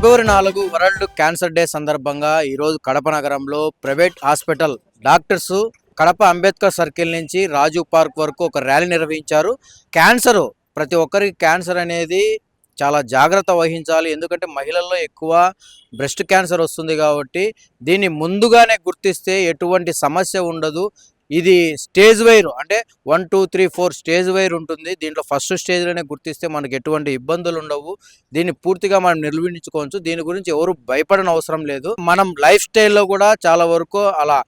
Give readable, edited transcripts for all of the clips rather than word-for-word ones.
ఫిబ్రవరి 4 world cancer day సందర్భంగా ఈరోజు కడప నగరంలో private hospital doctors Kadapa Ambedkar circle నుంచి రాజు పార్క్ వరకు ఒక ర్యాలీ నిర్వహించారు. క్యాన్సర్ ప్రతి ఒక్కరికి క్యాన్సర్ అనేది చాలా జాగ్రత్త వహించాలి. ఎందుకంటే మహిళల్లో ఎక్కువ బ్రెస్ట్ క్యాన్సర్ వస్తుంది కాబట్టి దీన్ని ముందుగానే గుర్తిస్తే ఎటువంటి సమస్య ఉండదు. ఇది స్టేజ్ వైర్ అంటే 1, 2, 3, 4 స్టేజ్ వైర్ ఉంటుంది. దీంట్లో ఫస్ట్ స్టేజ్లోనే గుర్తిస్తే మనకు ఎటువంటి ఇబ్బందులు ఉండవు. దీన్ని పూర్తిగా మనం నిర్వహించుకోవచ్చు. దీని గురించి ఎవరు భయపడని అవసరం లేదు. మనం లైఫ్ స్టైల్లో కూడా చాలా వరకు అలా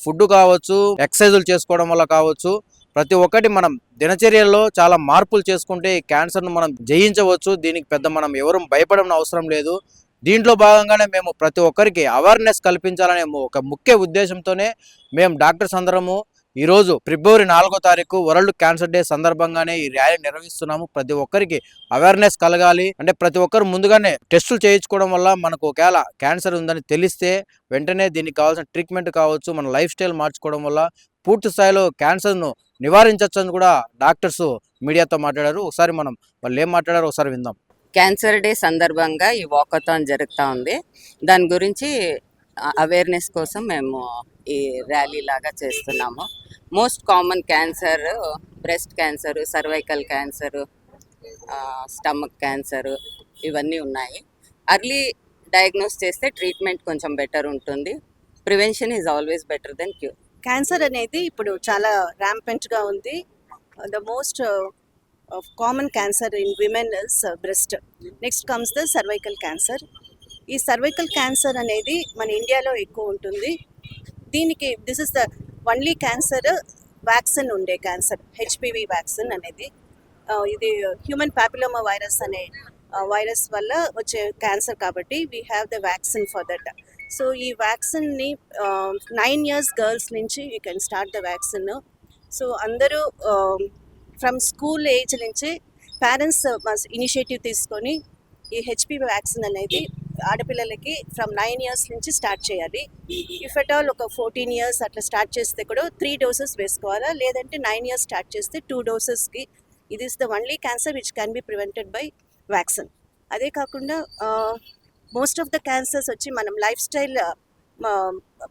ఫుడ్ కావచ్చు, ఎక్సర్సైజులు చేసుకోవడం వల్ల కావచ్చు, ప్రతి ఒక్కటి మనం దినచర్యల్లో చాలా మార్పులు చేసుకుంటే ఈ క్యాన్సర్ను మనం జయించవచ్చు. దీనికి పెద్ద మనం ఎవరు భయపడని అవసరం లేదు. దీంట్లో భాగంగానే మేము ప్రతి ఒక్కరికి అవేర్నెస్ కల్పించాలనే ఒక ముఖ్య ఉద్దేశంతోనే మేము డాక్టర్స్ అందరము ఈరోజు ఫిబ్రవరి 4 వరల్డ్ క్యాన్సర్ డే సందర్భంగానే ఈ ర్యాలీ నిర్వహిస్తున్నాము. ప్రతి ఒక్కరికి అవేర్నెస్ కలగాలి అంటే ప్రతి ఒక్కరు ముందుగానే టెస్టులు చేయించుకోవడం వల్ల మనకు ఒకవేళ క్యాన్సర్ ఉందని తెలిస్తే వెంటనే దీనికి కావాల్సిన ట్రీట్మెంట్ కావచ్చు, మన లైఫ్ స్టైల్ మార్చుకోవడం వల్ల పూర్తి స్థాయిలో క్యాన్సర్ను నివారించవచ్చని కూడా డాక్టర్స్ మీడియాతో మాట్లాడారు. ఒకసారి మనం వాళ్ళు ఏం మాట్లాడారో ఒకసారి విందాం. క్యాన్సర్ డే సందర్భంగా ఈ వాకథాన్ జరుగుతూ ఉంది. దాని గురించి అవేర్నెస్ కోసం మేము ఈ ర్యాలీ లాగా చేస్తున్నాము. Most common cancer breast cancer, cervical cancer, stomach cancer ఇవన్నీ ఉన్నాయి. అర్లీ డయాగ్నోస్ చేస్తే ట్రీట్మెంట్ కొంచెం బెటర్ ఉంటుంది. Prevention is always better than cure. Cancer అనేది ఇప్పుడు చాలా ర్యాంపెంట్గా ఉంది. The most common cancer in women is breast. Next comes the cervical cancer. ఈ సర్వైకల్ క్యాన్సర్ అనేది మన ఇండియాలో ఎక్కువ ఉంటుంది. దీనికి this is the only cancer vaccine ఉండే క్యాన్సర్, హెచ్పివి వ్యాక్సిన్ అనేది. ఇది హ్యూమన్ పాపిలోమా వైరస్ అనే వైరస్ వల్ల వచ్చే క్యాన్సర్ కాబట్టి we have the vaccine for that. So ఈ వ్యాక్సిన్ని 9 years గర్ల్స్ నుంచి you can start the vaccine. So అందరూ ఫ్రమ్ స్కూల్ ఏజ్ నుంచి పేరెంట్స్ ఇనిషియేటివ్ తీసుకొని ఈ హెచ్పివి వ్యాక్సిన్ అనేది ఆడపిల్లలకి ఫ్రమ్ 9 years నుంచి స్టార్ట్ చేయాలి. ఇఫ్ ఎట్ ఆల్ ఒక 14 years అట్లా స్టార్ట్ చేస్తే కూడా 3 doses వేసుకోవాలా, లేదంటే 9 years స్టార్ట్ చేస్తే 2 dosesకి. ఇది is the only cancer which can be prevented by vaccine. అదే కాకుండా మోస్ట్ ఆఫ్ ద క్యాన్సర్స్ వచ్చి మనం లైఫ్ స్టైల్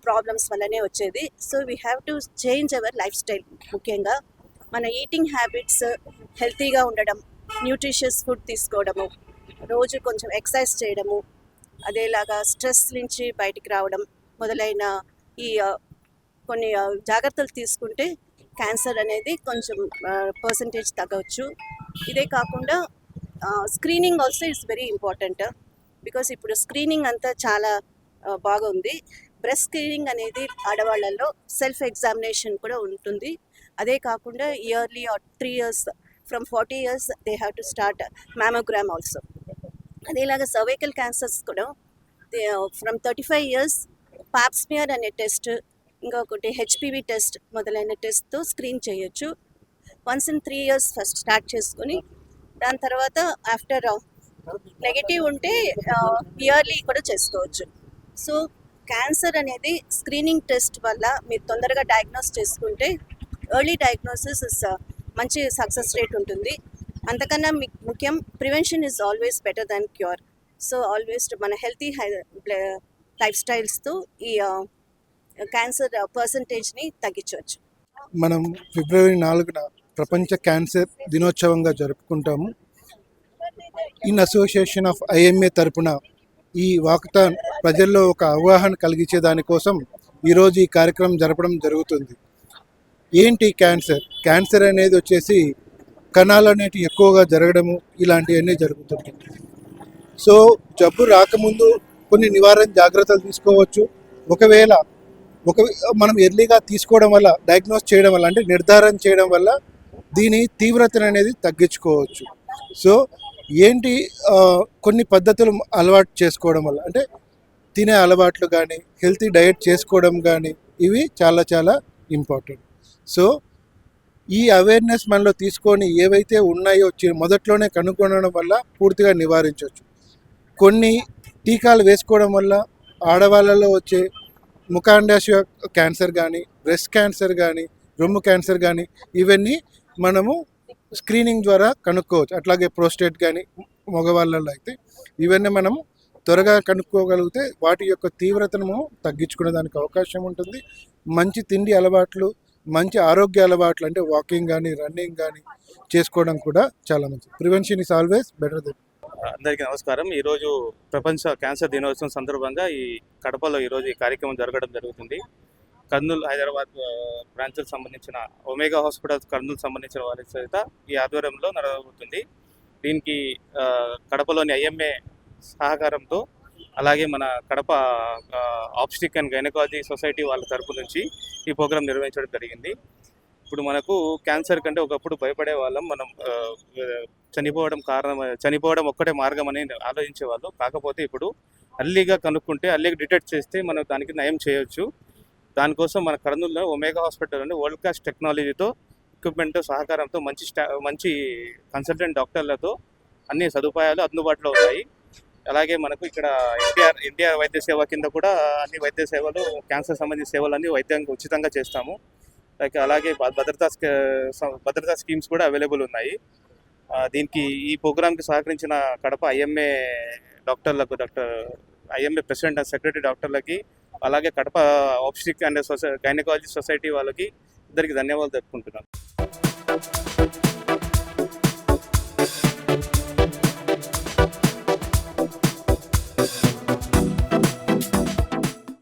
ప్రాబ్లమ్స్ వల్లనే వచ్చేది. So we have to change our life style. ముఖ్యంగా మన ఈటింగ్ హ్యాబిట్స్, హెల్తీగా ఉండడం, న్యూట్రిషియస్ ఫుడ్ తీసుకోవడము, రోజు కొంచెం ఎక్సర్సైజ్ చేయడము, అదేలాగా స్ట్రెస్ నుంచి బయటికి రావడం మొదలైన ఈ కొన్ని జాగ్రత్తలు తీసుకుంటే క్యాన్సర్ అనేది కొంచెం పర్సంటేజ్ తగ్గవచ్చు. ఇదే కాకుండా screening also it's very important. Because ఇప్పుడు స్క్రీనింగ్ అంతా చాలా బాగుంది. బ్రెస్ట్ స్క్రీనింగ్ అనేది ఆడవాళ్ళల్లో సెల్ఫ్ ఎగ్జామినేషన్ కూడా ఉంటుంది. అదే కాకుండా yearly 3 years from 40 years they have to start mammogram also. అదేలాగా సర్వైకల్ క్యాన్సర్స్ కూడా ఫ్రమ్ 35 years పాప్స్మియర్ అనే టెస్ట్, ఇంకొకటి హెచ్పివి టెస్ట్ మొదలైన టెస్ట్తో స్క్రీన్ చేయొచ్చు. Once in 3 years first start చేసుకొని దాని తర్వాత ఆఫ్టర్ నెగటివ్ ఉంటే ఇయర్లీ కూడా చేసుకోవచ్చు. సో క్యాన్సర్ అనేది స్క్రీనింగ్ టెస్ట్ వల్ల మీరు తొందరగా డయాగ్నోస్ చేసుకుంటే ఎర్లీ డయాగ్నోసిస్ ఇస్ మంచి సక్సెస్ రేట్ ఉంటుంది. అంతకన్నా ముఖ్యం prevention is always better than cure. So always మన హెల్తీ లైఫ్ స్టైల్స్తో ఈ క్యాన్సర్ పర్సంటేజ్ని తగ్గించవచ్చు. మనం ఫిబ్రవరి 4 ప్రపంచ క్యాన్సర్ దినోత్సవంగా జరుపుకుంటాము. ఇన్ అసోసియేషన్ ఆఫ్ IMA తరపున ఈ వాకథాన్ ప్రజల్లో ఒక అవగాహన కలిగించే దానికోసం ఈరోజు ఈ కార్యక్రమం జరపడం జరుగుతుంది. ఏంటి క్యాన్సర్? క్యాన్సర్ అనేది వచ్చేసి కణాలు అనేటివి ఎక్కువగా జరగడము, ఇలాంటివన్నీ జరుగుతుంది. సో జబ్బు రాకముందు కొన్ని నివారణ జాగ్రత్తలు తీసుకోవచ్చు. ఒకవేళ మనం ఎర్లీగా తీసుకోవడం వల్ల, డయాగ్నోస్ చేయడం వల్ల, అంటే నిర్ధారణ చేయడం వల్ల దీని తీవ్రతను అనేది తగ్గించుకోవచ్చు. సో ఏంటి కొన్ని పద్ధతులు అలవాటు చేసుకోవడం వల్ల, అంటే తినే అలవాట్లు కానీ, హెల్తీ డయట్ చేసుకోవడం కానీ, ఇవి చాలా చాలా ఇంపార్టెంట్. సో ఈ అవేర్నెస్ మనలో తీసుకొని ఏవైతే ఉన్నాయో మొదట్లోనే కనుగొనడం వల్ల పూర్తిగా నివారించవచ్చు. కొన్ని టీకాలు వేసుకోవడం వల్ల ఆడవాళ్ళలో వచ్చే ముఖాండాశయ క్యాన్సర్ కానీ, బ్రెస్ట్ క్యాన్సర్ కానీ, రొమ్ము క్యాన్సర్ కానీ ఇవన్నీ మనము స్క్రీనింగ్ ద్వారా కనుక్కోవచ్చు. అట్లాగే ప్రోస్టేట్ కానీ మగవాళ్ళలో అయితే ఇవన్నీ మనము త్వరగా కనుక్కోగలిగితే వాటి యొక్క తీవ్రతను తగ్గించుకునే దానికి అవకాశం ఉంటుంది. మంచి తిండి అలవాట్లు, మంచి ఆరోగ్య అలవాట్లు అంటే వాకింగ్ కానీ రన్నింగ్ కానీ చేసుకోవడం కూడా చాలా మంచిది. Prevention is always better than. అందరికీ నమస్కారం. ఈరోజు ప్రపంచ క్యాన్సర్ దినోత్సవం సందర్భంగా ఈ కడపలో ఈరోజు ఈ కార్యక్రమం జరగడం జరుగుతుంది. కర్నూలు హైదరాబాద్ బ్రాంచ్కి సంబంధించిన ఒమేగా హాస్పిటల్ కర్నూలు సంబంధించిన వారి చేత ఈ ఆధ్వర్యంలో నడవబోతుంది. దీనికి కడపలోని ఐఎంఏ సహకారంతో అలాగే మన కడప ఆబ్స్టిక్ అండ్ గైనకాలజీ సొసైటీ వాళ్ళ తరపు నుంచి ఈ ప్రోగ్రాం నిర్వహించడం జరిగింది. ఇప్పుడు మనకు క్యాన్సర్ కంటే ఒకప్పుడు భయపడే వాళ్ళం, మనం చనిపోవడం ఒక్కటే మార్గం అని ఆలోచించే వాళ్ళు. కాకపోతే ఇప్పుడు అర్లీగా కనుక్కుంటే అర్లీగా డిటెక్ట్ చేస్తే మనం దానికి నయం చేయొచ్చు. దానికోసం మన కర్నూలులో ఒమేగా హాస్పిటల్ అని వరల్డ్ క్లాస్ టెక్నాలజీతో ఎక్విప్మెంట్తో సహకారంతో మంచి కన్సల్టెంట్ డాక్టర్లతో అన్ని సదుపాయాలు అందుబాటులో ఉన్నాయి. అలాగే మనకు ఇక్కడ ఎన్టీఆర్ వైద్య సేవ కింద కూడా అన్ని వైద్య సేవలు, క్యాన్సర్ సంబంధించిన సేవలు అన్ని వైద్యంగా ఉచితంగా చేస్తాము. అలాగే భద్రతా స్కీమ్స్ కూడా అవైలబుల్ ఉన్నాయి. దీనికి ఈ ప్రోగ్రామ్కి సహకరించిన కడప ఐఎంఏ డాక్టర్లకు, ఐఎంఏ ప్రెసిడెంట్ అండ్ సెక్రటరీ డాక్టర్లకి, అలాగే కడప ఆబ్స్టిక్ అండ్ గైనకాలజీ సొసైటీ వాళ్ళకి ఇద్దరికి ధన్యవాదాలు తెలుపుకుంటున్నాను.